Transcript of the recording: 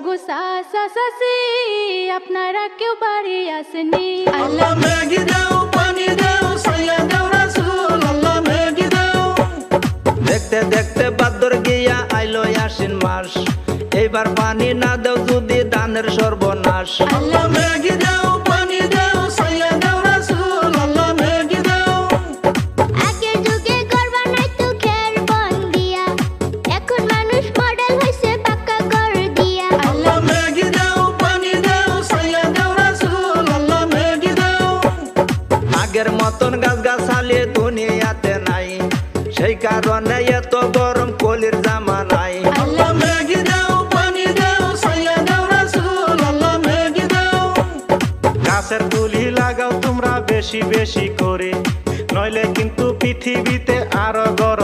গুসা সাসি আপনারা কেউ বাড়ি আসেনি। আল্লাহ মেঘি দাও পানি দাও সাইয়া দাও রাসূল আল্লাহ মেঘি দাও। দেখতে দেখতে ভাদ্র গিয়া আইলো আশ্বিন মাস, এইবার পানি না দাও যদি ধানের সর্বনাশ। আল্লাহ মেঘি দাও পানি দাও সাইয়া দাও রাসূল আল্লাহ মেঘি দাও। আগের যুগে ঘর বানাইতো খের বন দিয়া, এখন মানুষ মডেল হইছে পাকা ঘর দিয়া। আল্লাহ মেঘি দাও পানি দাও সাইয়া দাও রাসূল আল্লাহ মেঘি দাও। আগের মতন গাছ গাছালি দুনিয়াতে নাই, সেই কারণে এত গরম কলির জামানায়। আল্লাহ মেঘি দাও পানি দাও সাইয়া দাও রাসূল আল্লাহ মেঘি দাও। গাছের তুলি লাগাও তোমরা বেশি বেশি করে, নইলে কিন্তু পৃথিবীতে আরো গরম